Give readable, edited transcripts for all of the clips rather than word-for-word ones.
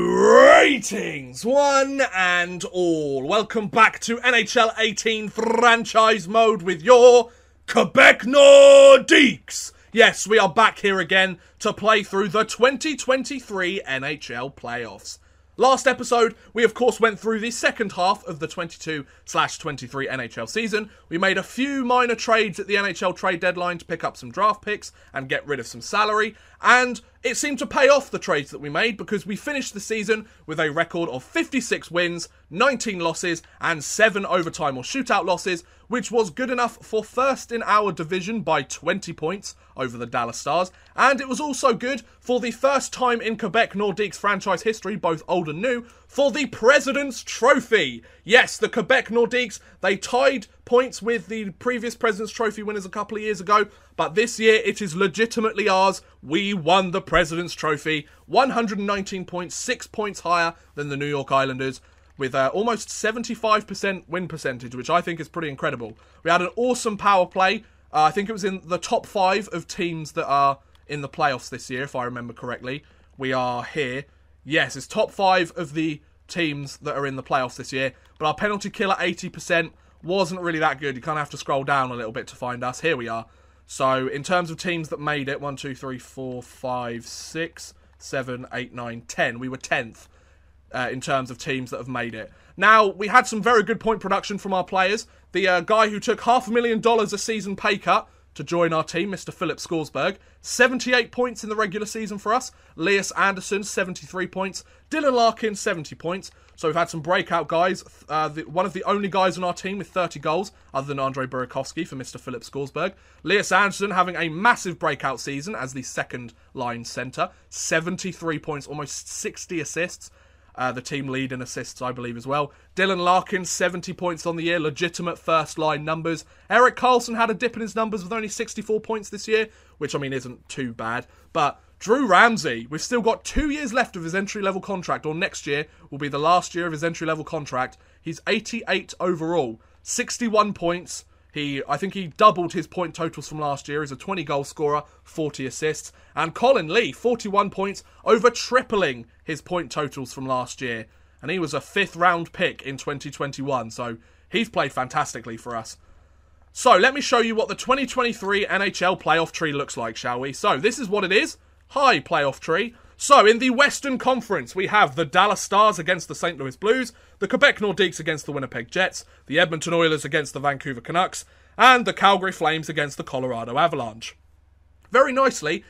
Greetings, one and all. Welcome back to NHL 18 franchise mode with your Quebec Nordiques. Yes, we are back here again to play through the 2023 NHL playoffs. Last episode, we of course went through the second half of the 22/23 NHL season. We made a few minor trades at the NHL trade deadline to pick up some draft picks and get rid of some salary. And it seemed to pay off, the trades that we made, because we finished the season with a record of 56 wins, 19 losses, and 7 overtime or shootout losses, which was good enough for first in our division by 20 points over the Dallas Stars. And it was also good for the first time in Quebec Nordiques franchise history, both old and new, for the President's Trophy. Yes, the Quebec Nordiques, they tied points with the previous President's Trophy winners a couple of years ago, but this year it is legitimately ours. We won the President's Trophy, 119 points, 6 points higher than the New York Islanders, with almost 75% win percentage, which I think is pretty incredible. We had an awesome power play. I think it was in the top 5 of teams that are in the playoffs this year, if I remember correctly. We are here. Yes, it's top 5 of the teams that are in the playoffs this year. But our penalty kill at 80% wasn't really that good. You kind of have to scroll down a little bit to find us. Here we are. So, in terms of teams that made it, 1, 2, 3, 4, 5, 6, 7, 8, 9, 10. We were 10th in terms of teams that have made it. Now, we had some very good point production from our players. The guy who took $500,000 a season pay cut to join our team, Mr. Philip Scoresberg, 78 points in the regular season for us. Lias Anderson, 73 points. Dylan Larkin, 70 points. So we've had some breakout guys. One of the only guys on our team with 30 goals, other than Andrei Burakovsky, for Mr. Philip Scoresberg. Lias Anderson having a massive breakout season as the second line centre. 73 points, almost 60 assists. The team lead in assists, I believe, as well. Dylan Larkin, 70 points on the year. Legitimate first-line numbers. Erik Karlsson had a dip in his numbers with only 64 points this year, which, I mean, isn't too bad. But Drew Ramsey, we've still got 2 years left of his entry-level contract, or next year will be the last year of his entry-level contract. He's 88 overall, 61 points. I think he doubled his point totals from last year. He's a 20-goal scorer, 40 assists. And Colin Lee, 41 points, over tripling his point totals from last year. And he was a 5th-round pick in 2021, so he's played fantastically for us. So, let me show you what the 2023 NHL Playoff Tree looks like, shall we? So, this is what it is. Hi, Playoff Tree. So, in the Western Conference, we have the Dallas Stars against the St. Louis Blues, the Quebec Nordiques against the Winnipeg Jets, the Edmonton Oilers against the Vancouver Canucks, and the Calgary Flames against the Colorado Avalanche. Very nicely,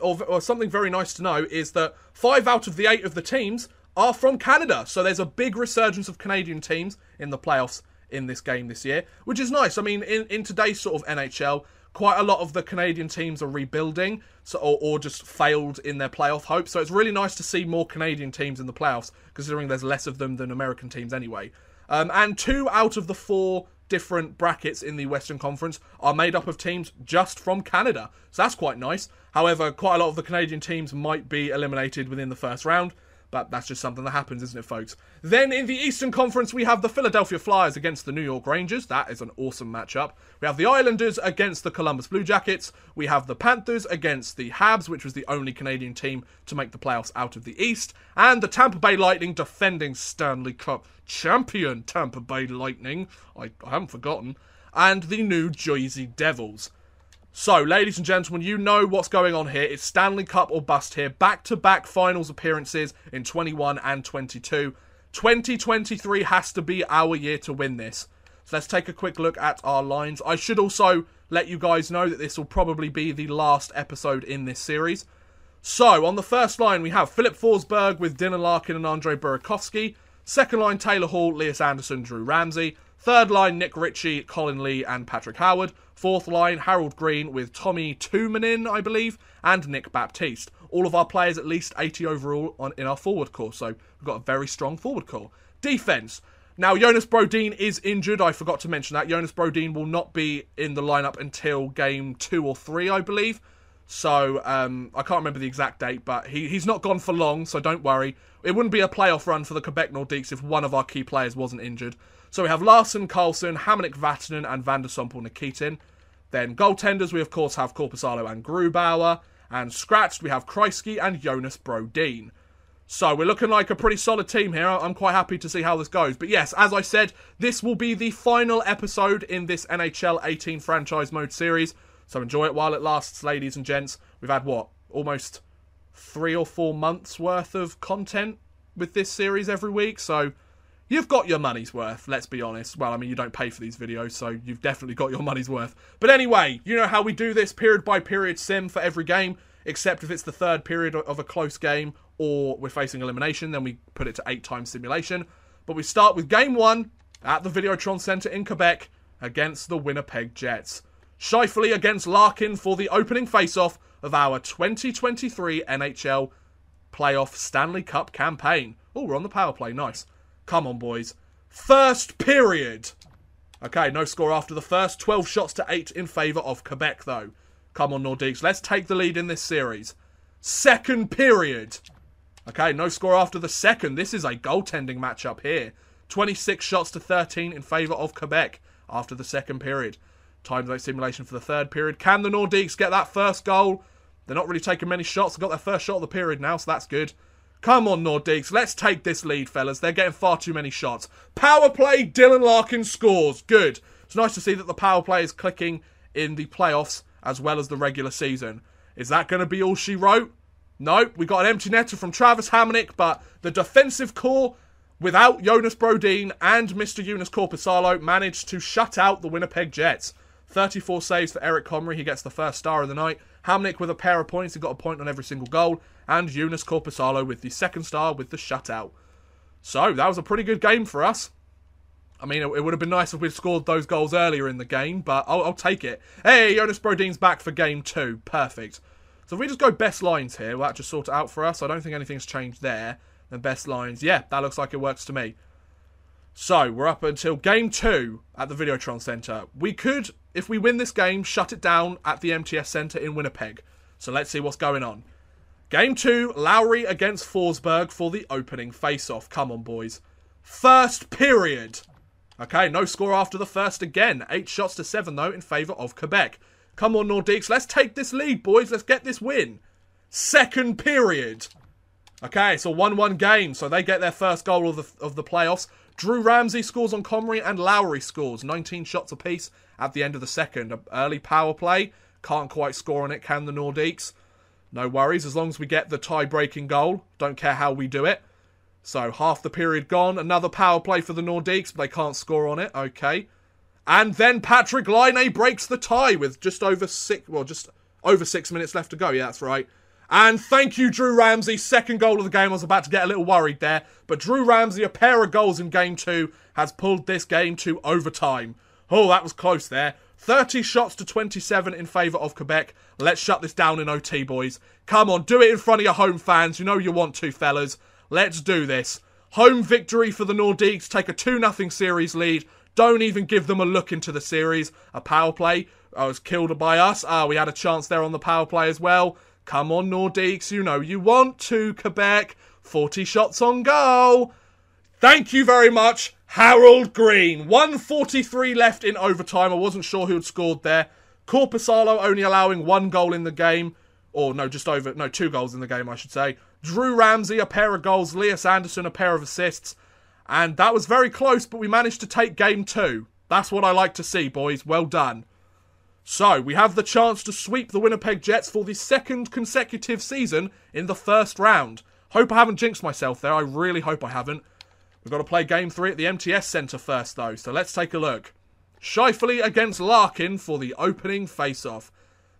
or something very nice to know, is that 5 out of the 8 of the teams are from Canada. So there's a big resurgence of Canadian teams in the playoffs in this game this year, which is nice. I mean, in today's sort of NHL, quite a lot of the Canadian teams are rebuilding, or just failed in their playoff hopes. So it's really nice to see more Canadian teams in the playoffs, considering there's less of them than American teams anyway. And 2 out of the 4 different brackets in the Western Conference are made up of teams just from Canada. So that's quite nice. However, quite a lot of the Canadian teams might be eliminated within the first round. But that's just something that happens, isn't it, folks? Then in the Eastern Conference, we have the Philadelphia Flyers against the New York Rangers. That is an awesome matchup. We have the Islanders against the Columbus Blue Jackets. We have the Panthers against the Habs, which was the only Canadian team to make the playoffs out of the East. And the Tampa Bay Lightning, defending Stanley Cup champion Tampa Bay Lightning. I haven't forgotten. And the New Jersey Devils. So, ladies and gentlemen, you know what's going on here. It's Stanley Cup or bust here. Back-to-back finals appearances in 21 and 22. 2023 has to be our year to win this. So let's take a quick look at our lines. I should also let you guys know that this will probably be the last episode in this series. So, on the first line, we have Philip Forsberg with Dylan Larkin and Andrei Burakovsky. Second line, Taylor Hall, Lias Anderson, Drew Ramsey. Third line, Nick Ritchie, Colin Lee, and Patrick Howard. Fourth line, Harold Green with Tommy Tumanin, I believe, and Nick Baptiste. All of our players at least 80 overall in our forward core, so we've got a very strong forward core. Defense. Now, Jonas Brodin is injured. I forgot to mention that. Jonas Brodin will not be in the lineup until game 2 or 3, I believe. So, I can't remember the exact date, but he's not gone for long, so don't worry. It wouldn't be a playoff run for the Quebec Nordiques if one of our key players wasn't injured. So we have Larson, Karlsson, Hamonic, Vatanen, and Van der Sompel, Nikitin. Then goaltenders, we of course have Korpisalo and Grubauer. And scratched, we have Kreisky and Jonas Brodin. So we're looking like a pretty solid team here. I'm quite happy to see how this goes. But yes, as I said, this will be the final episode in this NHL 18 franchise mode series. So enjoy it while it lasts, ladies and gents. We've had, what, almost 3 or 4 months worth of content with this series every week. So you've got your money's worth, let's be honest. Well, I mean, you don't pay for these videos, so you've definitely got your money's worth. But anyway, you know how we do this period by period sim for every game, except if it's the third period of a close game or we're facing elimination, then we put it to 8-time simulation. But we start with game 1 at the Videotron Centre in Quebec against the Winnipeg Jets. Scheifele against Larkin for the opening face-off of our 2023 NHL Playoff Stanley Cup campaign. Oh, we're on the power play. Nice. Come on, boys. First period. Okay, no score after the first. 12 shots to 8 in favour of Quebec, though. Come on, Nordiques. Let's take the lead in this series. Second period. Okay, no score after the second. This is a goaltending matchup here. 26 shots to 13 in favour of Quebec after the second period. Time simulation for the third period. Can the Nordiques get that first goal? They're not really taking many shots. They've got their first shot of the period now, so that's good. Come on, Nordiques. Let's take this lead, fellas. They're getting far too many shots. Power play, Dylan Larkin scores. Good. It's nice to see that the power play is clicking in the playoffs as well as the regular season. Is that going to be all she wrote? Nope. We got an empty netter from Travis Hamonic, but the defensive core, without Jonas Brodin and Mr. Jonas Korpisalo, managed to shut out the Winnipeg Jets. 34 saves for Eric Comrie. He gets the first star of the night. Hamonic with a pair of points. He got a point on every single goal. And Jonas Korpisalo with the second star with the shutout. So, that was a pretty good game for us. I mean, it would have been nice if we'd scored those goals earlier in the game, but I'll take it. Hey, Jonas Brodin's back for game 2. Perfect. So if we just go best lines here, will that just sort it out for us? I don't think anything's changed there. Then best lines. Yeah, that looks like it works to me. So, we're up until game 2 at the Videotron Centre. We could, if we win this game, shut it down at the MTS Centre in Winnipeg. So let's see what's going on. Game 2, Lowry against Forsberg for the opening face-off. Come on, boys. First period. Okay, no score after the first again. 8 shots to 7, though, in favour of Quebec. Come on, Nordiques. Let's take this lead, boys. Let's get this win. Second period. Okay, it's a 1-1 game, so they get their first goal of the playoffs. Drew Ramsey scores on Comrie and Lowry scores. 19 shots apiece at the end of the second. An early power play. Can't quite score on it, can the Nordiques? No worries, as long as we get the tie-breaking goal. Don't care how we do it. So, half the period gone. Another power play for the Nordiques, but they can't score on it. Okay. And then Patrick Laine breaks the tie with just over 6 minutes left to go. Yeah, that's right. And thank you, Drew Ramsey. Second goal of the game. I was about to get a little worried there. But Drew Ramsey, a pair of goals in game 2, has pulled this game to overtime. Oh, that was close there. 30 shots to 27 in favour of Quebec. Let's shut this down in OT, boys. Come on, do it in front of your home fans. You know you want to, fellas. Let's do this. Home victory for the Nordiques. Take a 2-0 series lead. Don't even give them a look into the series. A power play was killed by us. We had a chance there on the power play as well. Come on, Nordiques. You know you want to, Quebec. 40 shots on goal. Thank you very much, Harold Green. 1:43 left in overtime. I wasn't sure who had scored there. Korpisalo only allowing 1 goal in the game. Or no, 2 goals in the game, I should say. Drew Ramsey, a pair of goals. Lias Anderson, a pair of assists. And that was very close, but we managed to take game 2. That's what I like to see, boys. Well done. So, we have the chance to sweep the Winnipeg Jets for the 2nd consecutive season in the first round. Hope I haven't jinxed myself there. I really hope I haven't. We've got to play game 3 at the MTS Centre first, though. So, let's take a look. Scheifele against Larkin for the opening face-off.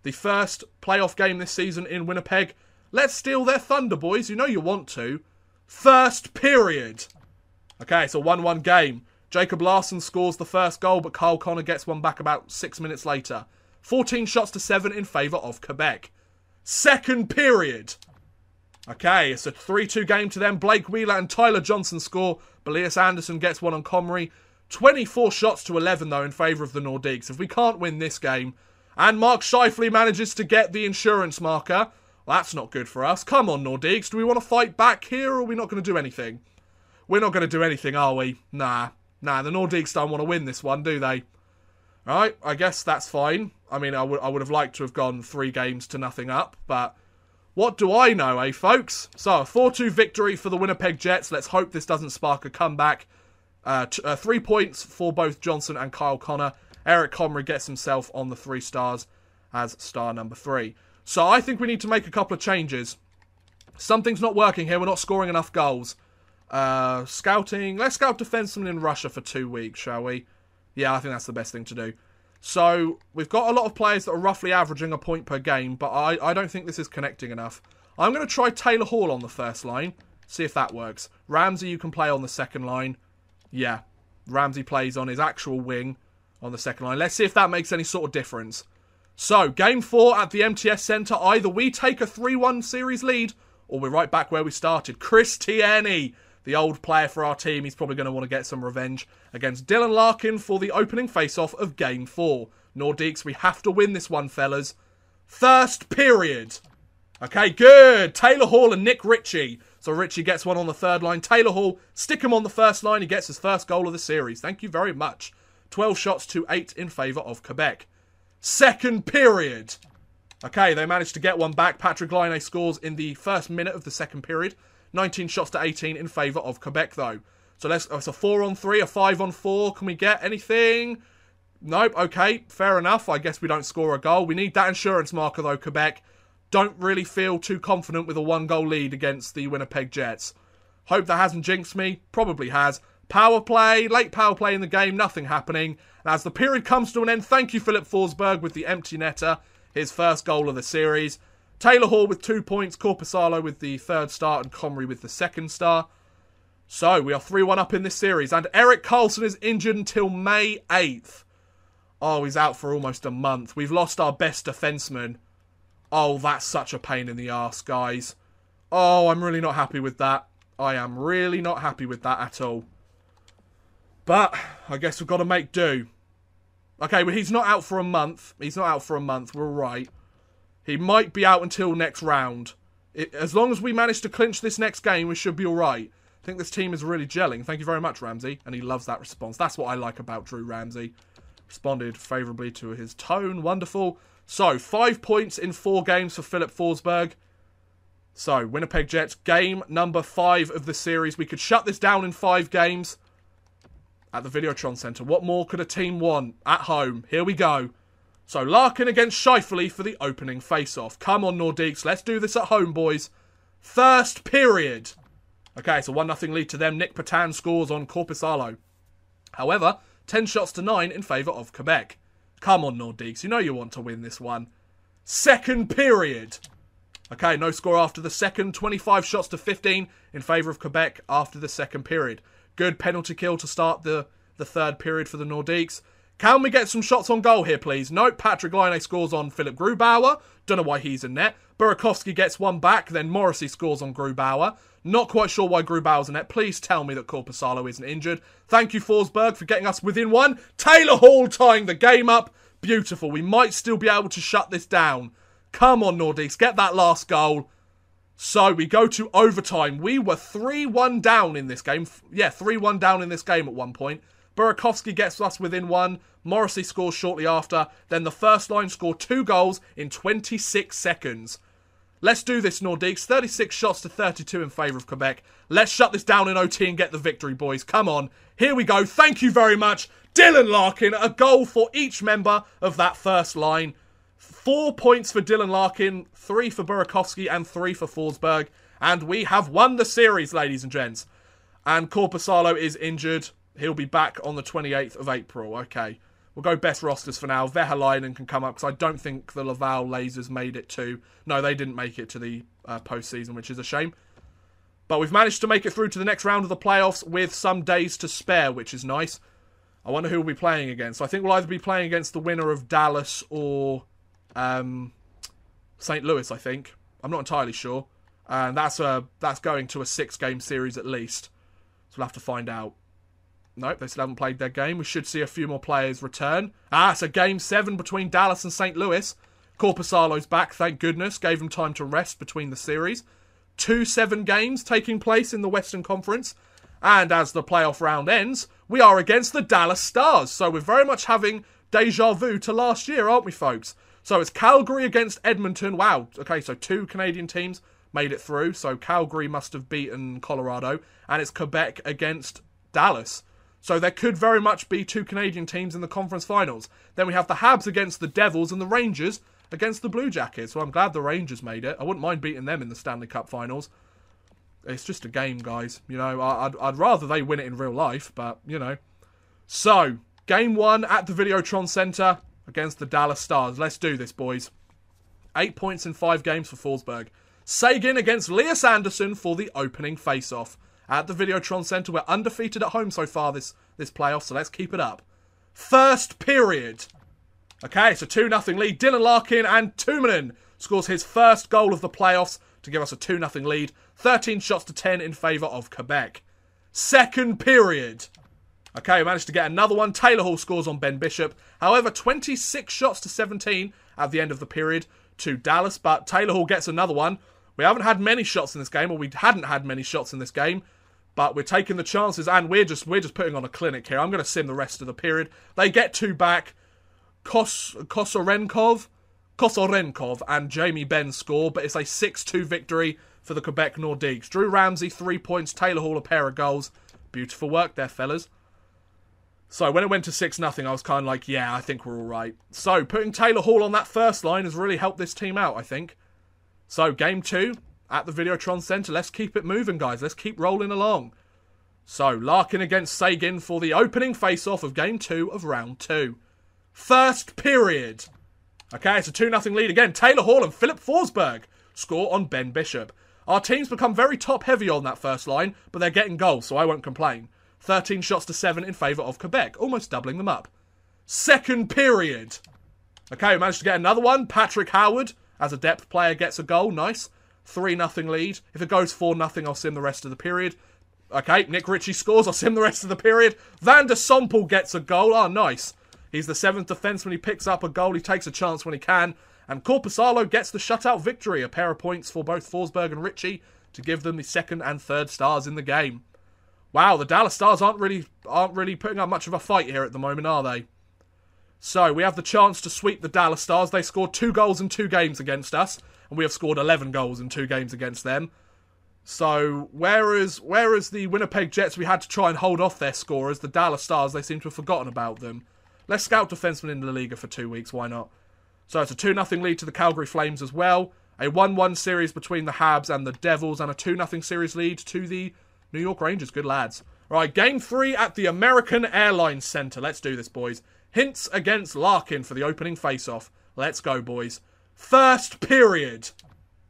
The first playoff game this season in Winnipeg. Let's steal their thunder, boys. You know you want to. First period. Okay, it's a 1-1 game. Jacob Larson scores the first goal, but Kyle Connor gets one back about 6 minutes later. 14 shots to 7 in favour of Quebec. Second period. Okay, it's a 3-2 game to them. Blake Wheeler and Tyler Johnson score. Lias Anderson gets one on Comrie. 24 shots to 11, though, in favour of the Nordiques. If we can't win this game, and Mark Scheifele manages to get the insurance marker, well, that's not good for us. Come on, Nordiques. Do we want to fight back here, or are we not going to do anything? We're not going to do anything, are we? Nah, the Nordiques don't want to win this one, do they? Alright, I guess that's fine. I mean, I would have liked to have gone 3 games to nothing up, but What do I know, eh, folks? So, a 4-2 victory for the Winnipeg Jets. Let's hope this doesn't spark a comeback. 3 points for both Johnson and Kyle Connor. Eric Comrie gets himself on the 3 stars as star number 3. So, I think we need to make a couple of changes. Something's not working here. We're not scoring enough goals. Scouting. Let's scout defensemen in Russia for 2 weeks, shall we? Yeah, I think that's the best thing to do. So, we've got a lot of players that are roughly averaging a point per game, but I don't think this is connecting enough. I'm going to try Taylor Hall on the first line, see if that works. Ramsey, you can play on the second line. Yeah, Ramsey plays on his actual wing on the second line. Let's see if that makes any sort of difference. So, Game 4 at the MTS Centre. Either we take a 3-1 series lead, or we're right back where we started. Chris Tierney, the old player for our team. He's probably going to want to get some revenge against Dylan Larkin for the opening face-off of Game 4. Nordiques, we have to win this one, fellas. First period. Okay, good. Taylor Hall and Nick Ritchie. So Ritchie gets one on the third line. Taylor Hall, stick him on the first line. He gets his first goal of the series. Thank you very much. 12 shots to 8 in favour of Quebec. Second period. Okay, they managed to get one back. Patrick Laine scores in the first minute of the second period. 19 shots to 18 in favour of Quebec, though. So it's a 4-on-3, a 5-on-4. Can we get anything? Nope. Okay, fair enough. I guess we don't score a goal. We need that insurance marker, though, Quebec. Don't really feel too confident with a 1-goal lead against the Winnipeg Jets. Hope that hasn't jinxed me. Probably has. Power play. Late power play in the game. Nothing happening. And as the period comes to an end, thank you, Philip Forsberg, with the empty netter. His first goal of the series. Taylor Hall with 2 points, Korpisalo with the 3rd star, and Comrie with the 2nd star. So, we are 3-1 up in this series, and Erik Karlsson is injured until May 8th. Oh, he's out for almost a month. We've lost our best defenseman. Oh, that's such a pain in the arse, guys. Oh, I'm really not happy with that. I am really not happy with that at all. But, I guess we've got to make do. Okay, well, he's not out for a month. He's not out for a month, we're right. He might be out until next round. As long as we manage to clinch this next game, we should be alright. I think this team is really gelling. Thank you very much, Ramsey. And he loves that response. That's what I like about Drew Ramsey. Responded favourably to his tone. Wonderful. So, 5 points in 4 games for Philip Forsberg. So, Winnipeg Jets, game number 5 of the series. We could shut this down in 5 games at the Videotron Centre. What more could a team want at home? Here we go. So, Larkin against Scheifele for the opening face-off. Come on, Nordiques. Let's do this at home, boys. First period. Okay, it's a 1-0 lead to them. Nick Patan scores on Korpisalo. However, 10 shots to 9 in favour of Quebec. Come on, Nordiques. You know you want to win this one. Second period. Okay, no score after the second. 25 shots to 15 in favour of Quebec after the second period. Good penalty kill to start the third period for the Nordiques. Can we get some shots on goal here, please? Nope, Patrick Laine scores on Philip Grubauer. Don't know why he's in net. Burakovsky gets one back, then Morrissey scores on Grubauer. Not quite sure why Grubauer's in net. Please tell me that Korpisalo isn't injured. Thank you, Forsberg, for getting us within one. Taylor Hall tying the game up. Beautiful. We might still be able to shut this down. Come on, Nordiques. Get that last goal. So, we go to overtime. We were 3-1 down in this game. Yeah, 3-1 down in this game at one point. Burakovsky gets us within one. Morrissey scores shortly after. Then the first line score 2 goals in 26 seconds. Let's do this, Nordiques. 36 shots to 32 in favour of Quebec. Let's shut this down in OT and get the victory, boys. Come on. Here we go. Thank you very much. Dylan Larkin, a goal for each member of that first line. 4 points for Dylan Larkin, 3 for Burakovsky, and 3 for Forsberg. And we have won the series, ladies and gents. And Korpisalo is injured. He'll be back on the 28th of April. Okay. We'll go best rosters for now. Vehalainen can come up because I don't think the Laval Lasers made it to... No, they didn't make it to the postseason, which is a shame. But we've managed to make it through to the next round of the playoffs with some days to spare, which is nice. I wonder who we'll be playing against. I think we'll either be playing against the winner of Dallas or St. Louis, I think. I'm not entirely sure. And that's going to a 6-game series at least. So we'll have to find out. Nope, they still haven't played their game. We should see a few more players return. It's a Game 7 between Dallas and St. Louis. Korpisalo's back, thank goodness. Gave him time to rest between the series. 2 7 games taking place in the Western Conference. And as the playoff round ends, we are against the Dallas Stars. So we're very much having deja vu to last year, aren't we, folks? So it's Calgary against Edmonton. Wow. Okay, so 2 Canadian teams made it through. So Calgary must have beaten Colorado. And it's Quebec against Dallas. So there could very much be 2 Canadian teams in the conference finals. Then we have the Habs against the Devils and the Rangers against the Blue Jackets. So I'm glad the Rangers made it. I wouldn't mind beating them in the Stanley Cup finals. It's just a game, guys. You know, I'd rather they win it in real life, but, you know. So, game 1 at the Videotron Centre against the Dallas Stars. Let's do this, boys. 8 points in 5 games for Forsberg. Seguin against Lias Andersson for the opening face-off. At the Videotron Centre, we're undefeated at home so far this playoff, so let's keep it up. First period. Okay, it's a 2-0 lead. Dylan Larkin and Tuominen scores his first goal of the playoffs to give us a 2-0 lead. 13 shots to 10 in favour of Quebec. Second period. Okay, we managed to get another one. Taylor Hall scores on Ben Bishop. However, 26 shots to 17 at the end of the period to Dallas. But Taylor Hall gets another one. We haven't had many shots in this game, or we hadn't had many shots in this game. But we're taking the chances, and we're just putting on a clinic here. I'm going to sim the rest of the period. They get 2 back. Kosorenkov and Jamie Benn score, but it's a 6-2 victory for the Quebec Nordiques. Drew Ramsey, 3 points. Taylor Hall, a pair of goals. Beautiful work there, fellas. So when it went to 6-0, I was kind of like, yeah, I think we're all right. So putting Taylor Hall on that first line has really helped this team out, I think. So game 2 at the Videotron Centre. Let's keep it moving, guys. Let's keep rolling along. So Larkin against Seguin for the opening face-off of game 2 of round 2. First period. Okay, it's a 2-0 lead again. Taylor Hall and Philip Forsberg score on Ben Bishop. Our team's become very top-heavy on that first line, but they're getting goals, so I won't complain. 13 shots to 7 in favour of Quebec, almost doubling them up. Second period. Okay, we managed to get another one. Patrick Howard, as a depth player, gets a goal. Nice. 3-0 lead. If it goes 4-0, I'll sim the rest of the period. Okay, Nick Ritchie scores. I'll sim the rest of the period. Van der Sompel gets a goal. Oh, nice. He's the 7th defenseman. He picks up a goal. He takes a chance when he can. And Korpisalo gets the shutout victory. A pair of points for both Forsberg and Ritchie to give them the 2nd and 3rd stars in the game. Wow, the Dallas Stars aren't really putting up much of a fight here at the moment, are they? So, we have the chance to sweep the Dallas Stars. They scored 2 goals in 2 games against us. And we have scored 11 goals in 2 games against them. So, whereas the Winnipeg Jets, we had to try and hold off their scorers, the Dallas Stars, they seem to have forgotten about them. Let's scout defensemen in the Liga for 2 weeks, why not? So it's a 2-0 lead to the Calgary Flames as well. A 1-1 series between the Habs and the Devils, and a 2-0 series lead to the New York Rangers. Good lads. Right, game 3 at the American Airlines Centre. Let's do this, boys. Hintz against Larkin for the opening face-off. Let's go, boys. First period.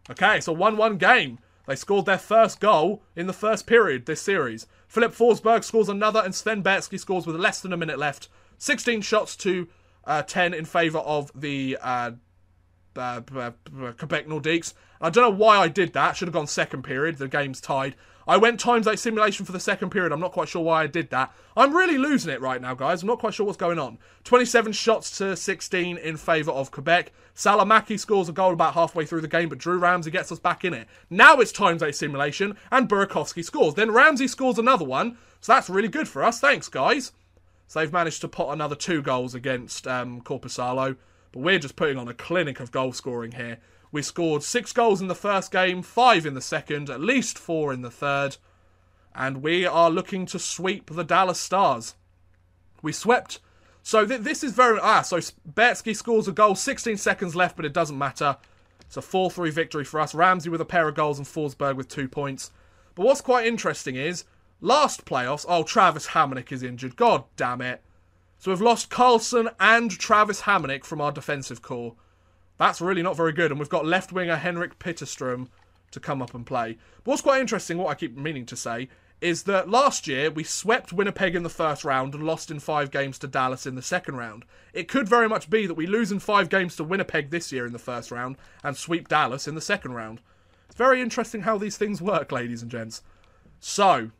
Okay, it's a 1-1 game. They scored their first goal in the first period this series. Philip Forsberg scores another, and Sven Bertsky scores with less than a minute left. 16 shots to 10 in favour of the Quebec Nordiques. I don't know why I did that. Should have gone second period. The game's tied. I went times 8 simulation for the second period. I'm not quite sure why I did that. I'm really losing it right now, guys. I'm not quite sure what's going on. 27 shots to 16 in favour of Quebec. Salamaki scores a goal about halfway through the game, but Drew Ramsey gets us back in it. Now it's times 8 simulation, and Burakovsky scores. Then Ramsey scores another one, so that's really good for us. Thanks, guys. So they've managed to pot another 2 goals against Korpisalo, but we're just putting on a clinic of goal scoring here. We scored 6 goals in the first game, 5 in the second, at least 4 in the third. And we are looking to sweep the Dallas Stars. We swept. So this is very... so Bertsky scores a goal, 16 seconds left, but it doesn't matter. It's a 4-3 victory for us. Ramsey with a pair of goals and Forsberg with 2 points. But what's quite interesting is, last playoffs... Oh, Travis Hamonic is injured. God damn it. So we've lost Carlson and Travis Hamonic from our defensive core. That's really not very good. And we've got left winger Henrik Pitterström to come up and play. But what's quite interesting, what I keep meaning to say, is that last year we swept Winnipeg in the first round and lost in 5 games to Dallas in the second round. It could very much be that we lose in 5 games to Winnipeg this year in the first round and sweep Dallas in the second round. It's very interesting how these things work, ladies and gents. So,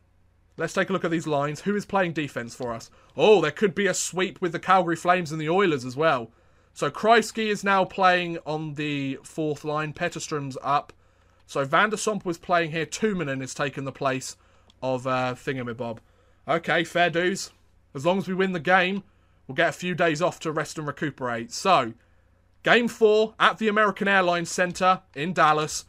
let's take a look at these lines. Who is playing defense for us? Oh, there could be a sweep with the Calgary Flames and the Oilers as well. So Kreisky is now playing on the 4th line. Petterstrom's up. So Van der Somp was playing here. Tuominen has taken the place of Thingamabob. Okay, fair dues. As long as we win the game, we'll get a few days off to rest and recuperate. So, Game 4 at the American Airlines Center in Dallas.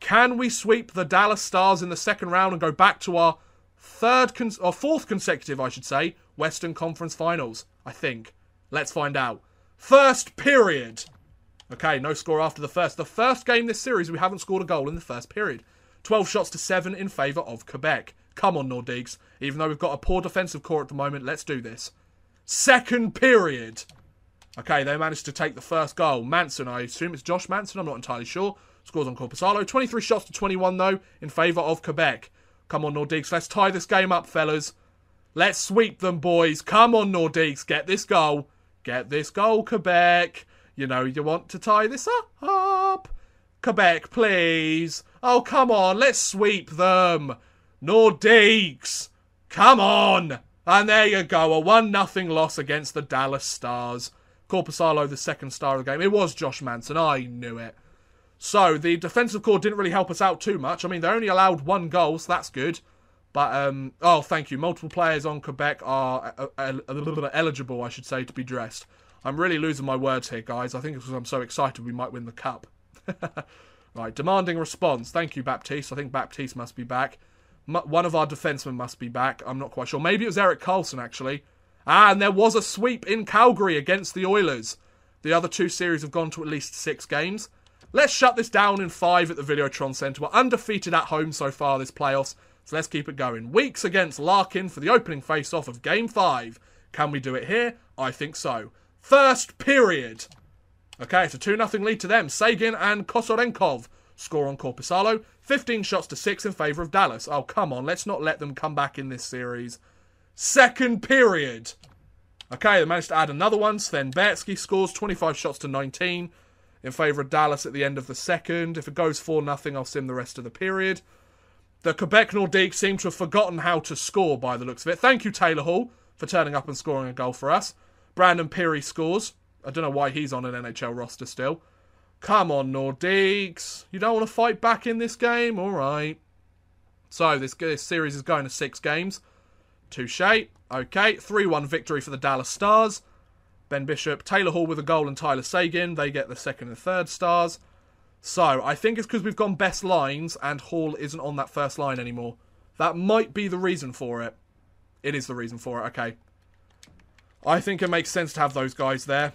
Can we sweep the Dallas Stars in the second round and go back to our fourth consecutive, I should say, Western Conference Finals? I think. Let's find out. First period. Okay, no score after the first. The first game this series, we haven't scored a goal in the first period. 12 shots to 7 in favour of Quebec. Come on, Nordiques. Even though we've got a poor defensive core at the moment, let's do this. Second period. Okay, they managed to take the first goal. Manson, I assume it's Josh Manson, I'm not entirely sure. Scores on Corpusalo. 23 shots to 21, though, in favour of Quebec. Come on, Nordiques. Let's tie this game up, fellas. Let's sweep them, boys. Come on, Nordiques. Get this goal. Get this goal, Quebec. You know you want to tie this up. Quebec, please. Oh, come on. Let's sweep them. Nordiques. Come on. And there you go. A 1-0 loss against the Dallas Stars. Corpusalo, the second star of the game. It was Josh Manson. I knew it. So, the defensive core didn't really help us out too much. I mean, they only allowed 1 goal, so that's good. But, oh, thank you. Multiple players on Quebec are eligible, I should say, to be dressed. I'm really losing my words here, guys. I think it's because I'm so excited we might win the cup. Right, demanding response. Thank you, Baptiste. I think Baptiste must be back. One of our defensemen must be back. I'm not quite sure. Maybe it was Erik Karlsson, actually. Ah, and there was a sweep in Calgary against the Oilers. The other 2 series have gone to at least 6 games. Let's shut this down in 5 at the Videotron Centre. We're undefeated at home so far this playoffs, so let's keep it going. Weeks against Larkin for the opening face-off of Game 5. Can we do it here? I think so. First period. Okay, it's a 2-0 lead to them. Sagan and Kosorenkov score on Corpusalo. 15 shots to 6 in favour of Dallas. Oh, come on. Let's not let them come back in this series. Second period. Okay, they managed to add another one. Sven Bertsky scores 25 shots to 19 in favour of Dallas at the end of the second. If it goes 4-0, I'll sim the rest of the period. The Quebec Nordiques seem to have forgotten how to score by the looks of it. Thank you, Taylor Hall, for turning up and scoring a goal for us. Brandon Peary scores. I don't know why he's on an NHL roster still. Come on, Nordiques. You don't want to fight back in this game? All right. So, this series is going to 6 games. Touche. Okay, 3-1 victory for the Dallas Stars. Ben Bishop, Taylor Hall with a goal and Tyler Sagan. They get the second and third stars. So, I think it's because we've gone best lines and Hall isn't on that first line anymore. That might be the reason for it. It is the reason for it, okay. I think it makes sense to have those guys there.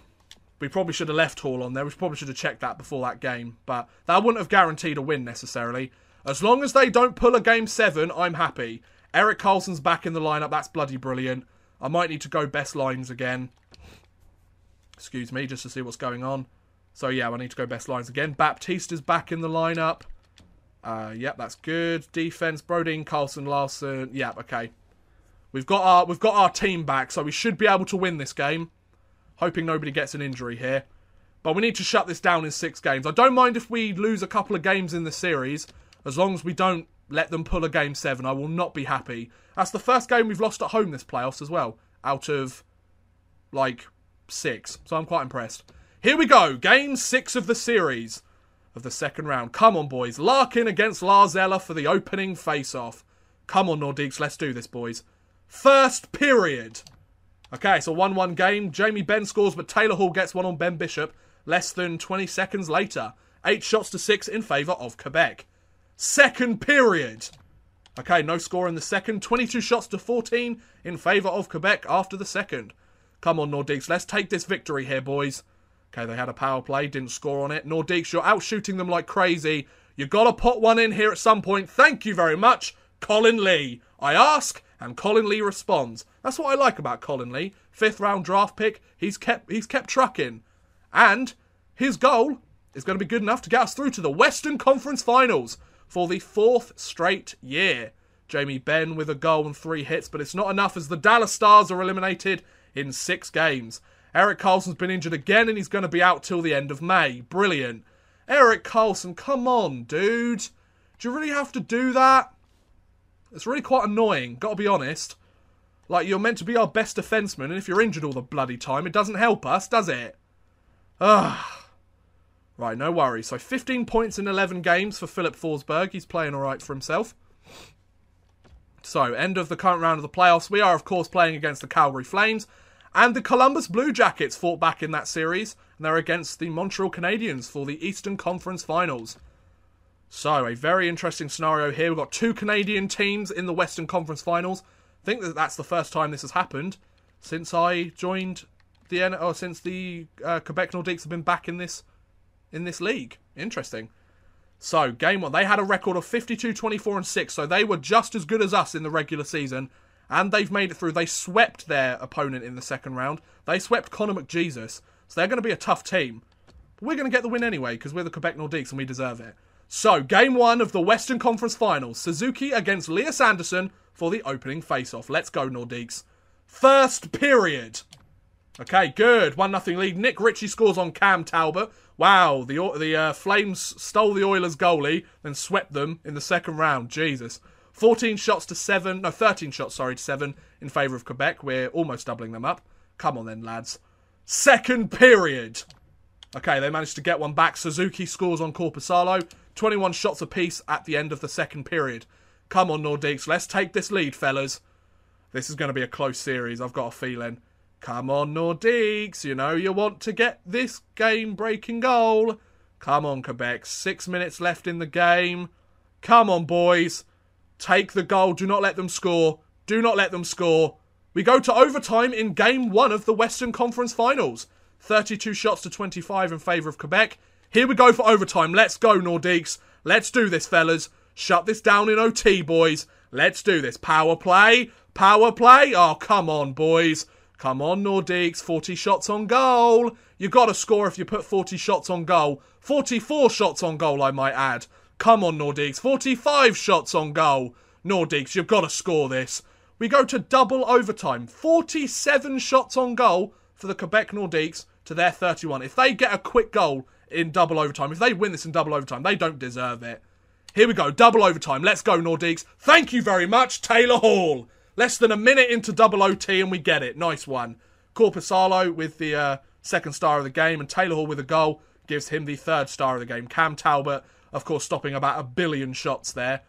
We probably should have left Hall on there. We probably should have checked that before that game. But that wouldn't have guaranteed a win necessarily. As long as they don't pull a Game 7, I'm happy. Erik Karlsson's back in the lineup. That's bloody brilliant. I might need to go best lines again. Excuse me, just to see what's going on. So yeah, I need to go best lines again. Baptiste is back in the lineup. Yep, that's good. Defense, Brodin, Karlsson, Larson. Yep, okay. We've got our team back, so we should be able to win this game. Hoping nobody gets an injury here. But we need to shut this down in 6 games. I don't mind if we lose a couple of games in the series, as long as we don't let them pull a Game 7. I will not be happy. That's the first game we've lost at home this playoffs as well, out of, like, 6. So I'm quite impressed. Here we go. Game 6 of the series of the second round. Come on, boys. Larkin against Larzella for the opening face-off. Come on, Nordiques. Let's do this, boys. First period. Okay, it's a 1-1 game. Jamie Benn scores, but Taylor Hall gets one on Ben Bishop less than 20 seconds later. 8 shots to 6 in favour of Quebec. Second period. Okay, no score in the second. 22 shots to 14 in favour of Quebec after the second. Come on, Nordiques. Let's take this victory here, boys. Okay, they had a power play. Didn't score on it. Nordiques, you're out shooting them like crazy. You got to put one in here at some point. Thank you very much, Colin Lee. I ask, and Colin Lee responds. That's what I like about Colin Lee. 5th round draft pick. He's kept trucking. And his goal is going to be good enough to get us through to the Western Conference Finals for the 4th straight year. Jamie Benn with a goal and 3 hits, but it's not enough as the Dallas Stars are eliminated in 6 games. Erik Karlsson's been injured again and he's going to be out till the end of May. Brilliant. Erik Karlsson, come on, dude. Do you really have to do that? It's really quite annoying, gotta be honest. Like, you're meant to be our best defenseman, and if you're injured all the bloody time, it doesn't help us, does it? Ugh. Right, no worries. So 15 points in 11 games for Philip Forsberg. He's playing alright for himself. So, end of the current round of the playoffs. We are, of course, playing against the Calgary Flames. And the Columbus Blue Jackets fought back in that series, and they're against the Montreal Canadiens for the Eastern Conference Finals. So, a very interesting scenario here. We've got 2 Canadian teams in the Western Conference Finals. I think that that's the first time this has happened since I joined since the Quebec Nordiques have been back in this league. Interesting. So, game 1, they had a record of 52-24-6, so they were just as good as us in the regular season, and they've made it through. They swept their opponent in the second round. They swept Connor McJesus, so they're going to be a tough team. But we're going to get the win anyway, because we're the Quebec Nordiques and we deserve it. So, game 1 of the Western Conference Finals. Suzuki against Elias Anderson for the opening face-off. Let's go, Nordiques. First period. Okay, good. 1-0 lead. Nick Ritchie scores on Cam Talbot. Wow, the Flames stole the Oilers goalie, then swept them in the second round. Jesus. 13 shots to 7 in favour of Quebec. We're almost doubling them up. Come on then, lads. Second period. Okay, they managed to get one back. Suzuki scores on Korpisalo. 21 shots apiece at the end of the second period. Come on, Nordiques. Let's take this lead, fellas. This is going to be a close series, I've got a feeling. Come on, Nordiques. You know you want to get this game-breaking goal. Come on, Quebec. 6 minutes left in the game. Come on, boys. Take the goal. Do not let them score. Do not let them score. We go to overtime in game 1 of the Western Conference Finals. 32 shots to 25 in favour of Quebec. Here we go for overtime. Let's go, Nordiques. Let's do this, fellas. Shut this down in OT, boys. Let's do this. Power play. Power play. Oh, come on, boys. Come on, Nordiques. 40 shots on goal. You got to score if you put 40 shots on goal. 44 shots on goal, I might add. Come on, Nordiques. 45 shots on goal. Nordiques, you've got to score this. We go to double overtime. 47 shots on goal for the Quebec Nordiques to their 31. If they get a quick goal in double overtime, if they win this in double overtime, they don't deserve it. Here we go, double overtime. Let's go, Nordiques. Thank you very much, Taylor Hall. Less than a minute into double OT and we get it. Nice one. Korpisalo with the second star of the game, and Taylor Hall with a goal gives him the third star of the game. Cam Talbot, of course, stopping about 1 billion shots there.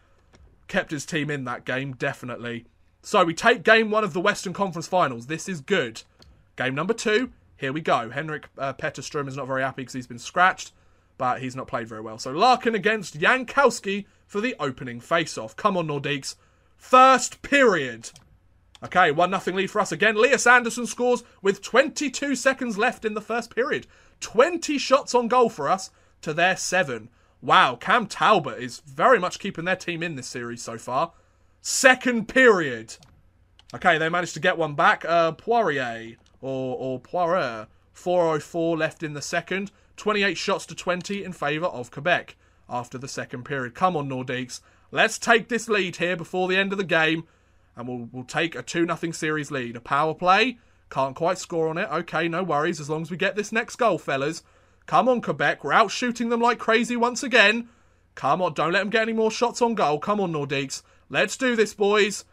Kept his team in that game, definitely. So we take game 1 of the Western Conference Finals. This is good. Game number 2. Here we go. Henrik Petterström is not very happy because he's been scratched, but he's not played very well. So Larkin against Jankowski for the opening face-off. Come on, Nordiques. First period. Okay, 1-0 lead for us again. Elias Anderson scores with 22 seconds left in the first period. 20 shots on goal for us to their 7. Wow, Cam Talbot is very much keeping their team in this series so far. Second period. Okay, they managed to get one back. Poirier. Or Poirier. 4:04 left in the second. 28 shots to 20 in favour of Quebec after the second period. Come on, Nordiques. Let's take this lead here before the end of the game. And we'll take a 2-0 series lead. A power play. Can't quite score on it. Okay, no worries. As long as we get this next goal, fellas. Come on, Quebec. We're out shooting them like crazy once again. Come on, don't let them get any more shots on goal. Come on, Nordiques. Let's do this, boys.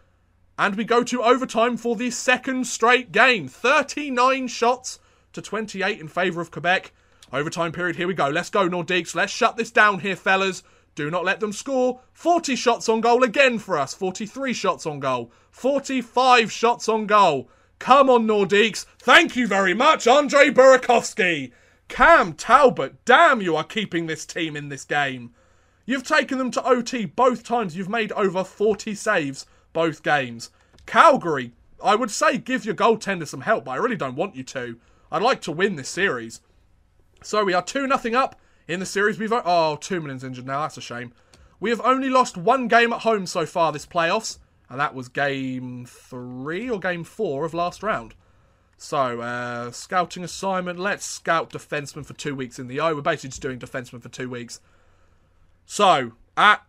And we go to overtime for the second straight game. 39 shots to 28 in favour of Quebec. Overtime period, here we go. Let's go, Nordiques. Let's shut this down here, fellas. Do not let them score. 40 shots on goal again for us. 43 shots on goal. 45 shots on goal. Come on, Nordiques. Thank you very much, Andrei Burakovsky. Cam Talbot, damn, you are keeping this team in this game. You've taken them to OT both times. You've made over 40 saves both games. Calgary, I would say give your goaltender some help, but I really don't want you to. I'd like to win this series. So we are 2-0 up in the series. Oh, 2 injured now. That's a shame. We have only lost 1 game at home so far this playoffs, and that was game 3 or game 4 of last round. So, scouting assignment. Let's scout defensemen for 2 weeks in the O. We're basically just doing defensemen for 2 weeks. So, at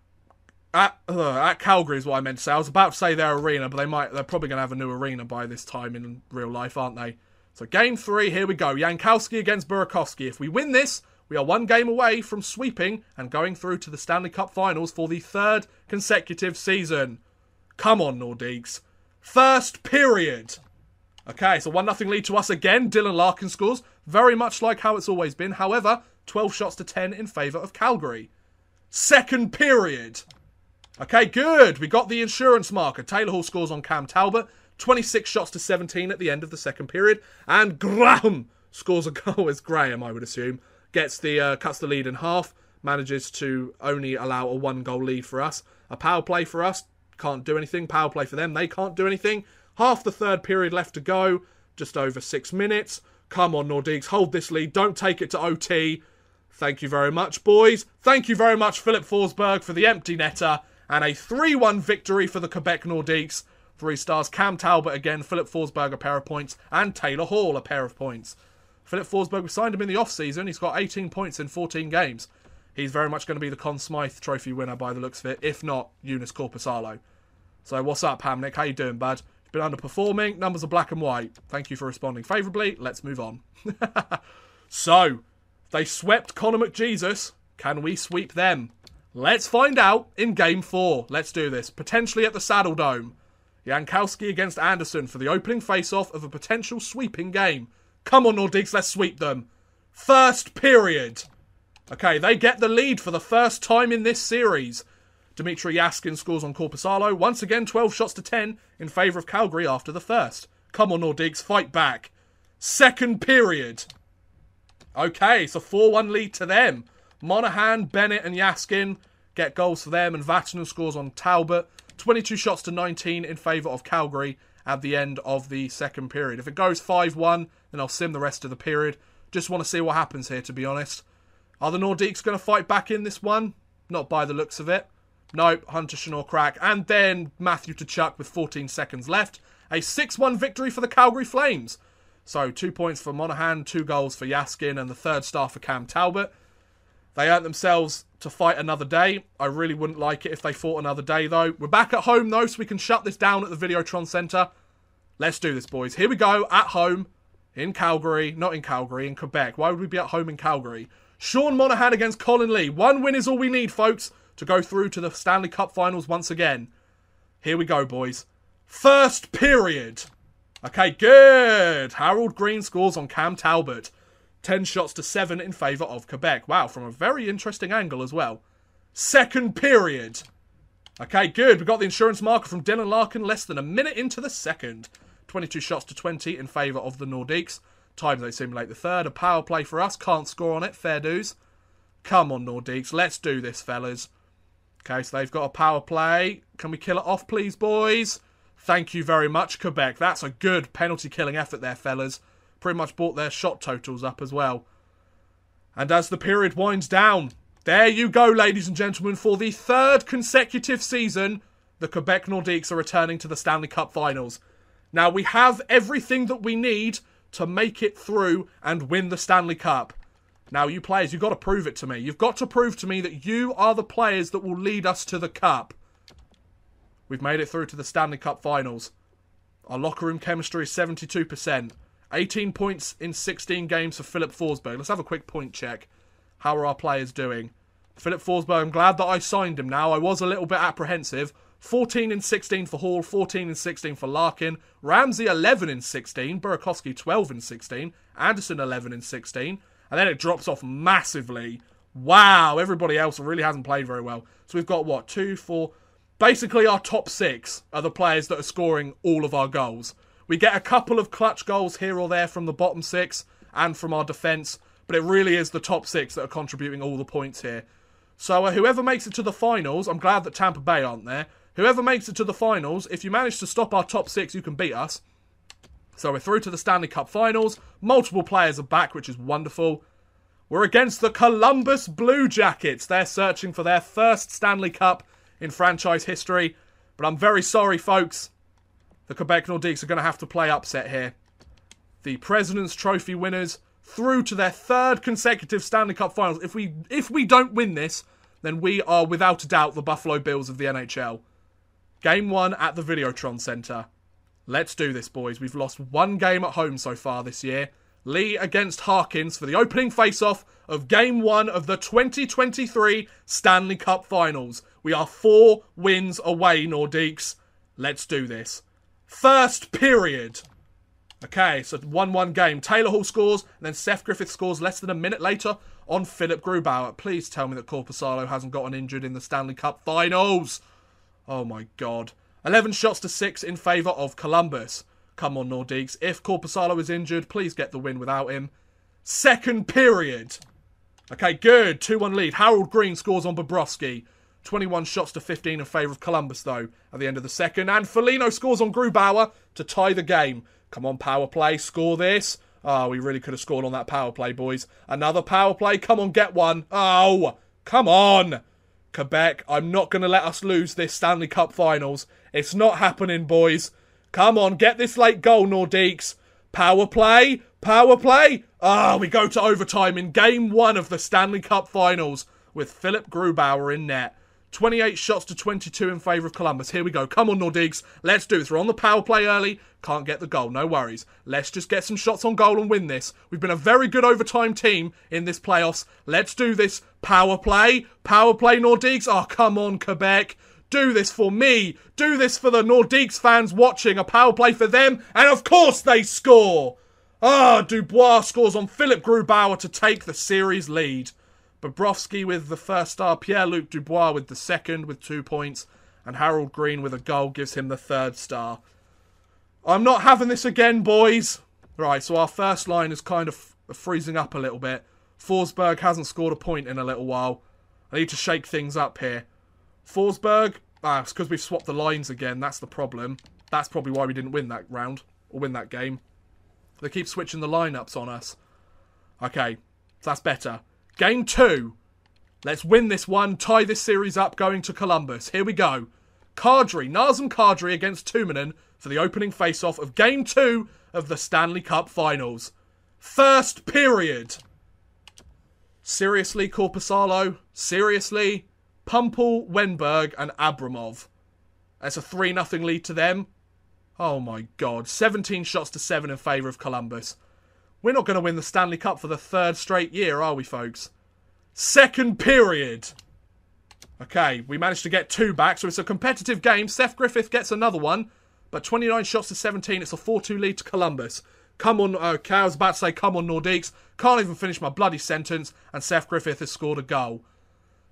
Calgary is what I meant to say. I was about to say their arena, but they're probably going to have a new arena by this time in real life, aren't they? So, game 3, here we go. Jankowski against Burakovsky. If we win this, we are 1 game away from sweeping and going through to the Stanley Cup Finals for the 3rd consecutive season. Come on, Nordiques. First period. Okay, so 1-0 lead to us again. Dylan Larkin scores. Very much like how it's always been. However, 12 shots to 10 in favour of Calgary. Second period. Okay, good. We got the insurance marker. Taylor Hall scores on Cam Talbot. 26 shots to 17 at the end of the second period. And Graham scores a goal. It's Graham, I would assume. Cuts the lead in half. Manages to only allow a 1-goal lead for us. A power play for us. Can't do anything. Power play for them. They can't do anything. Half the third period left to go. Just over 6 minutes. Come on, Nordiques. Hold this lead. Don't take it to OT. Thank you very much, boys. Thank you very much, Philip Forsberg, for the empty netter. And a 3-1 victory for the Quebec Nordiques. 3 stars. Cam Talbot again. Philip Forsberg a pair of points. And Taylor Hall a pair of points. Philip Forsberg, we signed him in the off-season. He's got 18 points in 14 games. He's very much going to be the Conn Smythe Trophy winner by the looks of it, if not Eunice Corpusalo. So what's up, Hamnick? How you doing, bud? You've been underperforming. Numbers are black and white. Thank you for responding favourably. Let's move on. So, they swept Connor McJesus. Can we sweep them? Let's find out in Game 4. Let's do this. Potentially at the Saddle Dome. Jankowski against Anderson for the opening face-off of a potential sweeping game. Come on, Nordiques, let's sweep them. First period. Okay, they get the lead for the first time in this series. Dmitry Yaskin scores on Corpusalo. Once again, 12 shots to 10 in favour of Calgary after the first. Come on, Nordiques, fight back. Second period. Okay, it's a 4-1 lead to them. Monahan, Bennett and Yaskin get goals for them, and Vatanen scores on Talbot. 22 shots to 19 in favour of Calgary at the end of the second period. If it goes 5-1, then I'll sim the rest of the period. Just want to see what happens here, to be honest. Are the Nordiques going to fight back in this one? Not by the looks of it. Nope, Hunter Shanor crack. And then Matthew Tkachuk with 14 seconds left. A 6-1 victory for the Calgary Flames. So 2 points for Monahan, 2 goals for Yaskin, and the third star for Cam Talbot. They earned themselves to fight another day. I really wouldn't like it if they fought another day, though. We're back at home, though, so we can shut this down at the Videotron Centre. Let's do this, boys. Here we go, at home, in Calgary. Not in Calgary, in Quebec. Why would we be at home in Calgary? Sean Monahan against Colin Lee. 1 win is all we need, folks, to go through to the Stanley Cup Finals once again. Here we go, boys. First period. Okay, good. Harold Green scores on Cam Talbot. 10 shots to 7 in favour of Quebec. Wow, from a very interesting angle as well. Second period. Okay, good. We got the insurance marker from Dylan Larkin less than a minute into the second. 22 shots to 20 in favour of the Nordiques. Time they simulate the third. A power play for us. Can't score on it. Fair dues. Come on, Nordiques. Let's do this, fellas. Okay, so they've got a power play. Can we kill it off, please, boys? Thank you very much, Quebec. That's a good penalty-killing effort there, fellas. Pretty much brought their shot totals up as well. And as the period winds down, there you go, ladies and gentlemen. For the third consecutive season, the Quebec Nordiques are returning to the Stanley Cup Finals. Now, we have everything that we need to make it through and win the Stanley Cup. Now, you players, you've got to prove it to me. You've got to prove to me that you are the players that will lead us to the Cup. We've made it through to the Stanley Cup Finals. Our locker room chemistry is 72%. 18 points in 16 games for Philip Forsberg. Let's have a quick point check. How are our players doing? Philip Forsberg, I'm glad that I signed him now. I was a little bit apprehensive. 14 in 16 for Hall, 14 in 16 for Larkin. Ramsey 11 in 16. Burakovsky 12 in 16. Anderson 11 in 16. And then it drops off massively. Wow, everybody else really hasn't played very well. So we've got, what, 2, 4... Basically, our top 6 are the players that are scoring all of our goals. We get a couple of clutch goals here or there from the bottom 6 and from our defence, but it really is the top 6 that are contributing all the points here. So whoever makes it to the finals, I'm glad that Tampa Bay aren't there. Whoever makes it to the finals, if you manage to stop our top 6, you can beat us. So we're through to the Stanley Cup Finals. Multiple players are back, which is wonderful. We're against the Columbus Blue Jackets. They're searching for their first Stanley Cup in franchise history. But I'm very sorry, folks. The Quebec Nordiques are going to have to play upset here. The President's Trophy winners through to their third consecutive Stanley Cup Finals. If we don't win this, then we are without a doubt the Buffalo Bills of the NHL. Game 1 at the Videotron Centre. Let's do this, boys. We've lost 1 game at home so far this year. Lee against Harkins for the opening face-off of Game 1 of the 2023 Stanley Cup Finals. We are 4 wins away, Nordiques. Let's do this. First period. Okay, so 1-1 game. Taylor Hall scores, and then Seth Griffith scores less than a minute later on Philip Grubauer. Please tell me that Corpusalo hasn't gotten injured in the Stanley Cup Finals. Oh my God. 11 shots to 6 in favour of Columbus. Come on, Nordiques. If Korpisalo is injured, please get the win without him. Second period. Okay, good. 2-1 lead. Harold Green scores on Bobrovsky. 21 shots to 15 in favour of Columbus, though, at the end of the second. And Foligno scores on Grubauer to tie the game. Come on, power play. Score this. Oh, we really could have scored on that power play, boys. Another power play. Come on, get one. Oh, come on. Quebec, I'm not going to let us lose this Stanley Cup Finals. It's not happening, boys. Come on, get this late goal, Nordiques. Power play. Power play. Ah, we go to overtime in Game 1 of the Stanley Cup Finals with Philip Grubauer in net. 28 shots to 22 in favour of Columbus. Here we go. Come on, Nordiques. Let's do this. We're on the power play early. Can't get the goal. No worries. Let's just get some shots on goal and win this. We've been a very good overtime team in this playoffs. Let's do this. Power play. Power play, Nordiques. Oh, come on, Quebec. Do this for me. Do this for the Nordiques fans watching. A power play for them. And of course they score. Ah, Dubois scores on Philip Grubauer to take the series lead. Bobrovsky with the first star, Pierre-Luc Dubois with the second with 2 points, and Harold Green with a goal gives him the third star. I'm not having this again, boys. Right, so our first line is kind of freezing up a little bit. Forsberg hasn't scored a point in a little while. I need to shake things up here. Forsberg, it's because we've swapped the lines again, that's the problem. That's probably why we didn't win that round, or win that game. They keep switching the lineups on us. Okay, so that's better. Game 2. Let's win this one. Tie this series up going to Columbus. Here we go. Kadri. Nazem Kadri against Tuominen for the opening face-off of Game 2 of the Stanley Cup Finals. First period. Seriously, Korpisalo? Seriously? Pumpel, Wenberg and Abramov. That's a 3-0 lead to them. Oh my god. 17 shots to 7 in favour of Columbus. We're not going to win the Stanley Cup for the third straight year, are we, folks? Second period. Okay, we managed to get 2 back, so it's a competitive game. Seth Griffith gets another one, but 29 shots to 17. It's a 4-2 lead to Columbus. Come on, okay, I was about to say, come on, Nordiques. Can't even finish my bloody sentence, and Seth Griffith has scored a goal.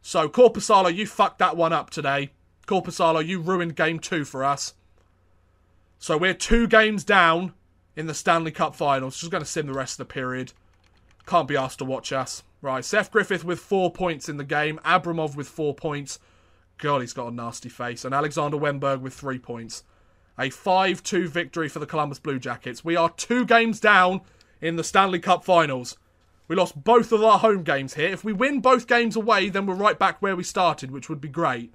So, Korpisalo, you fucked that one up today. Korpisalo, you ruined Game 2 for us. So, we're 2 games down in the Stanley Cup Finals. Just going to sim the rest of the period. Can't be asked to watch us. Right, Seth Griffith with 4 points in the game. Abramov with 4 points. God, he's got a nasty face. And Alexander Wenberg with 3 points. A 5-2 victory for the Columbus Blue Jackets. We are 2 games down in the Stanley Cup Finals. We lost both of our home games here. If we win both games away, then we're right back where we started, which would be great.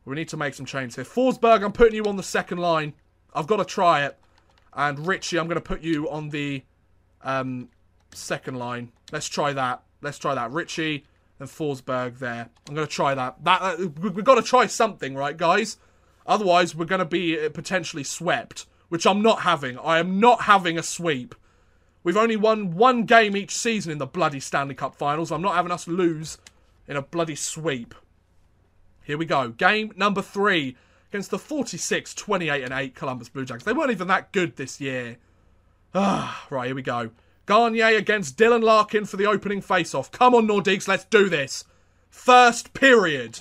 We need to make some changes here. Forsberg, I'm putting you on the second line. I've got to try it. And Richie, I'm going to put you on the second line. Let's try that. Let's try that. Richie and Forsberg there. I'm going to try that. We've got to try something, right, guys? Otherwise, we're going to be potentially swept, which I'm not having. I am not having a sweep. We've only won 1 game each season in the bloody Stanley Cup Finals. I'm not having us lose in a bloody sweep. Here we go. Game number 3. Against the 46, 28 and 8 Columbus Blue Jackets. They weren't even that good this year. Right, here we go. Garnier against Dylan Larkin for the opening face-off. Come on, Nordiques, let's do this. First period.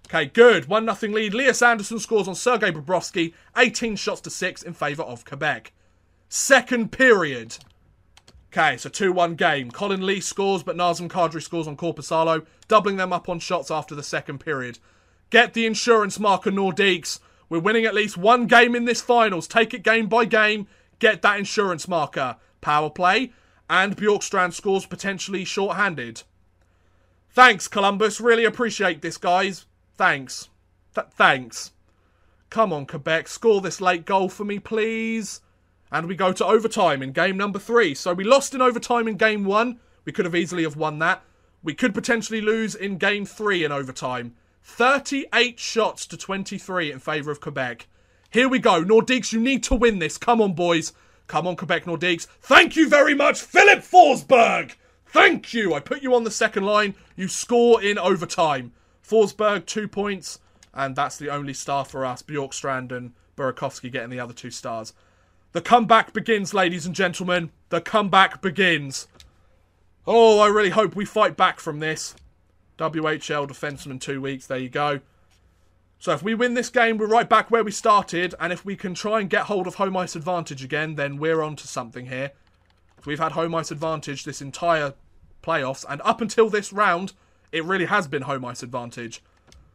Okay, good. 1-0 lead. Elias Anderson scores on Sergei Bobrovsky. 18 shots to 6 in favour of Quebec. Second period. Okay, it's a 2-1 game. Colin Lee scores, but Nazem Kadri scores on Korpisalo, doubling them up on shots after the second period. Get the insurance marker, Nordiques. We're winning at least 1 game in this finals. Take it game by game. Get that insurance marker. Power play. And Bjorkstrand scores potentially short-handed. Thanks, Columbus. Really appreciate this, guys. Thanks. Thanks. Come on, Quebec. Score this late goal for me, please. And we go to overtime in game number 3. So we lost in overtime in game 1. We could have easily have won that. We could potentially lose in game 3 in overtime. 38 shots to 23 in favour of Quebec. Here we go. Nordiques, you need to win this. Come on, boys. Come on, Quebec Nordiques. Thank you very much, Philip Forsberg. Thank you. I put you on the second line. You score in overtime. Forsberg, 2 points. And that's the only star for us. Bjorkstrand and Burakovsky getting the other 2 stars. The comeback begins, ladies and gentlemen. The comeback begins. Oh, I really hope we fight back from this. WHL defenseman 2 weeks. There you go. So if we win this game, we're right back where we started. And if we can try and get hold of home ice advantage again, then we're on to something here. We've had home ice advantage this entire playoffs. And up until this round, it really has been home ice advantage.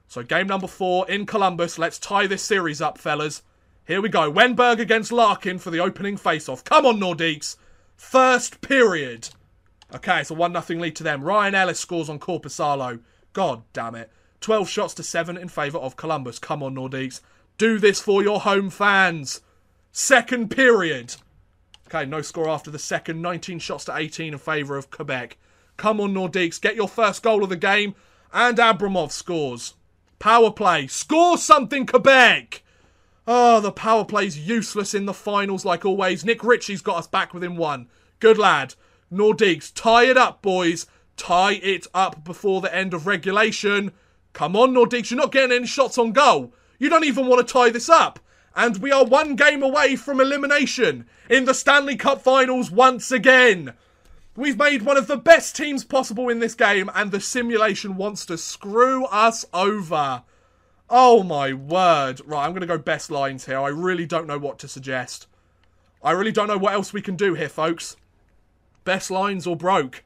So game number 4 in Columbus. Let's tie this series up, fellas. Here we go. Wenberg against Larkin for the opening face-off. Come on, Nordiques. First period. Okay, it's a 1-0 lead to them. Ryan Ellis scores on Korpisalo. God damn it. 12 shots to 7 in favour of Columbus. Come on, Nordiques. Do this for your home fans. Second period. Okay, no score after the second. 19 shots to 18 in favour of Quebec. Come on, Nordiques. Get your first goal of the game. And Abramov scores. Power play. Score something, Quebec. Oh, the power play's useless in the finals like always. Nick Ritchie's got us back within 1. Good lad. Nordiques, tie it up, boys. Tie it up before the end of regulation. Come on, Nordiques. You're not getting any shots on goal. You don't even want to tie this up. And we are 1 game away from elimination in the Stanley Cup Finals once again. We've made one of the best teams possible in this game, and the simulation wants to screw us over. Oh my word. Right, I'm going to go best lines here. I really don't know what to suggest. I really don't know what else we can do here, folks. Best lines or broke.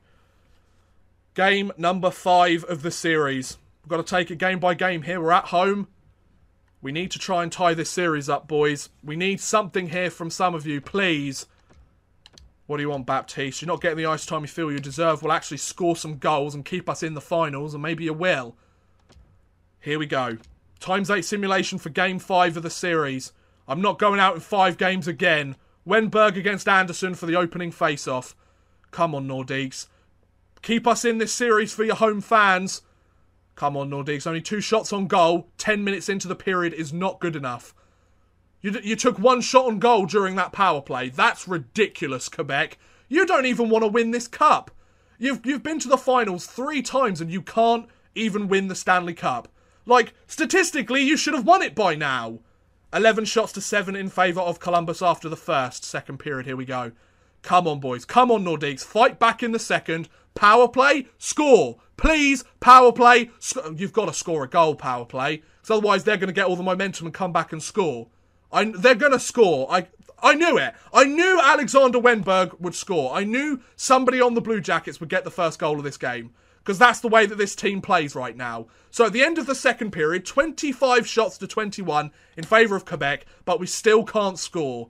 Game number 5 of the series. We've got to take it game by game here. We're at home. We need to try and tie this series up, boys. We need something here from some of you, please. What do you want, Baptiste? You're not getting the ice time you feel you deserve. We'll actually score some goals and keep us in the finals, and maybe you will. Here we go. ×8 simulation for game 5 of the series. I'm not going out in 5 games again. Wenberg against Anderson for the opening face-off. Come on, Nordiques. Keep us in this series for your home fans. Come on, Nordiques. Only 2 shots on goal. 10 minutes into the period is not good enough. You took 1 shot on goal during that power play. That's ridiculous, Quebec. You don't even want to win this cup. You've been to the finals 3 times and you can't even win the Stanley Cup. Like, statistically, you should have won it by now. 11 shots to 7 in favour of Columbus after the first. Second period, here we go. Come on, boys. Come on, Nordiques. Fight back in the second. Power play, score. Please, power play. You've got to score a goal, power play. Because otherwise they're going to get all the momentum and come back and score. They're going to score. I knew it. I knew Alexander Wenberg would score. I knew somebody on the Blue Jackets would get the first goal of this game. Because that's the way that this team plays right now. So at the end of the second period, 25 shots to 21 in favour of Quebec, but we still can't score.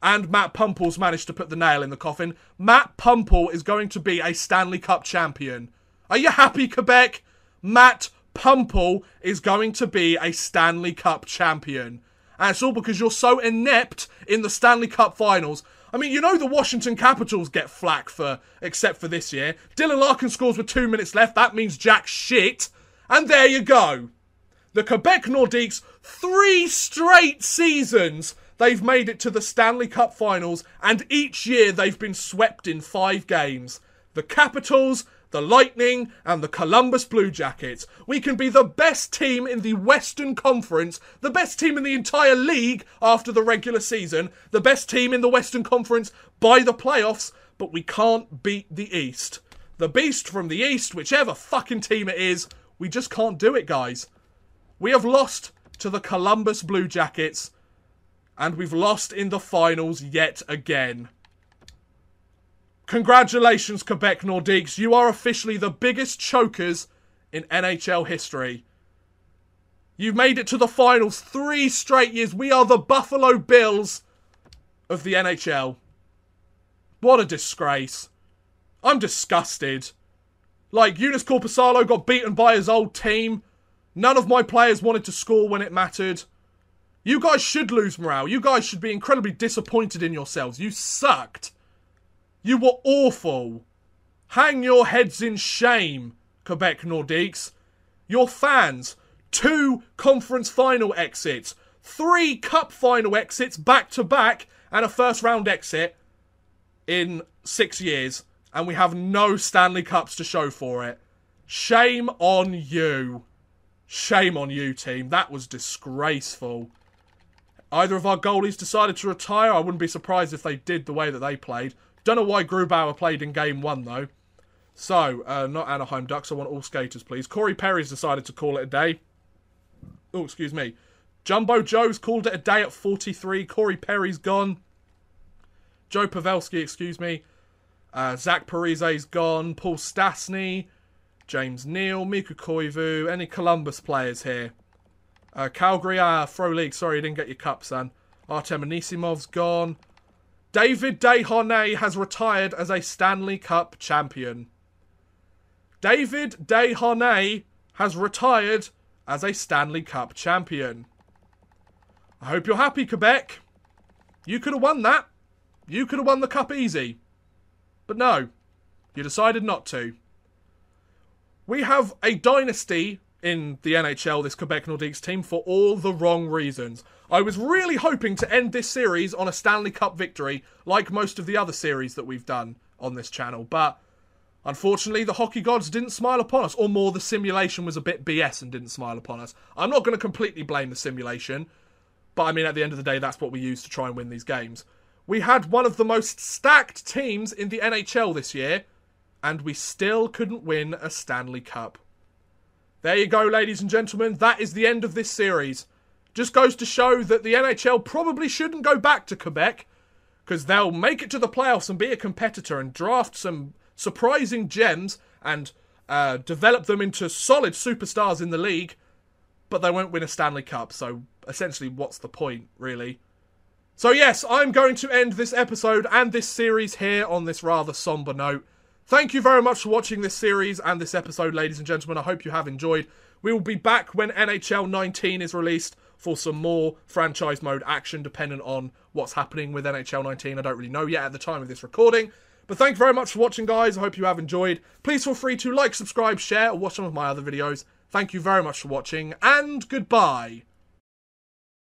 And Matt Pumple's managed to put the nail in the coffin. Matt Pumple is going to be a Stanley Cup champion. Are you happy, Quebec? Matt Pumple is going to be a Stanley Cup champion. And it's all because you're so inept in the Stanley Cup Finals. I mean, you know the Washington Capitals get flack for, except for this year. Dylan Larkin scores with 2 minutes left. That means jack shit. And there you go. The Quebec Nordiques, 3 straight seasons, they've made it to the Stanley Cup Finals. And each year they've been swept in 5 games. The Capitals, the Lightning, and the Columbus Blue Jackets. We can be the best team in the Western Conference, the best team in the entire league after the regular season, the best team in the Western Conference by the playoffs, but we can't beat the East. The Beast from the East, whichever fucking team it is, we just can't do it, guys. We have lost to the Columbus Blue Jackets, and we've lost in the finals yet again. Congratulations, Quebec Nordiques. You are officially the biggest chokers in NHL history. You've made it to the finals 3 straight years. We are the Buffalo Bills of the NHL. What a disgrace. I'm disgusted. Like, Eunice Korpisalo got beaten by his old team. None of my players wanted to score when it mattered. You guys should lose morale. You guys should be incredibly disappointed in yourselves. You sucked. You were awful. Hang your heads in shame, Quebec Nordiques. Your fans, 2 conference final exits, 3 cup final exits back to back, and a first round exit in 6 years. And we have no Stanley Cups to show for it. Shame on you. Shame on you, team. That was disgraceful. Either of our goalies decided to retire. I wouldn't be surprised if they did the way that they played. Don't know why Grubauer played in game 1, though. So, not Anaheim Ducks. I want all skaters, please. Corey Perry's decided to call it a day. Oh, excuse me. Jumbo Joe's called it a day at 43. Corey Perry's gone. Joe Pavelski, excuse me. Zach Parise's gone. Paul Stastny. James Neal. Mikko Koivu. Any Columbus players here? Calgary, Pro League. Sorry, you didn't get your cup, son. Artem Anisimov's gone. David Desharnais has retired as a Stanley Cup champion. David Desharnais has retired as a Stanley Cup champion. I hope you're happy, Quebec. You could have won that. You could have won the cup easy. But no, you decided not to. We have a dynasty in the NHL, this Quebec Nordiques team, for all the wrong reasons. I was really hoping to end this series on a Stanley Cup victory, like most of the other series that we've done on this channel, but unfortunately the hockey gods didn't smile upon us, or more, the simulation was a bit BS and didn't smile upon us. I'm not going to completely blame the simulation, but I mean, at the end of the day, that's what we use to try and win these games. We had one of the most stacked teams in the NHL this year, and we still couldn't win a Stanley Cup. There you go, ladies and gentlemen. That is the end of this series. Just goes to show that the NHL probably shouldn't go back to Quebec, because they'll make it to the playoffs and be a competitor and draft some surprising gems and develop them into solid superstars in the league, but they won't win a Stanley Cup. So essentially, what's the point, really? So yes, I'm going to end this episode and this series here on this rather somber note. Thank you very much for watching this series and this episode, ladies and gentlemen. I hope you have enjoyed. We will be back when NHL 19 is released for some more franchise mode action, dependent on what's happening with NHL 19. I don't really know yet at the time of this recording. But thank you very much for watching, guys. I hope you have enjoyed. Please feel free to like, subscribe, share, or watch some of my other videos. Thank you very much for watching, and goodbye.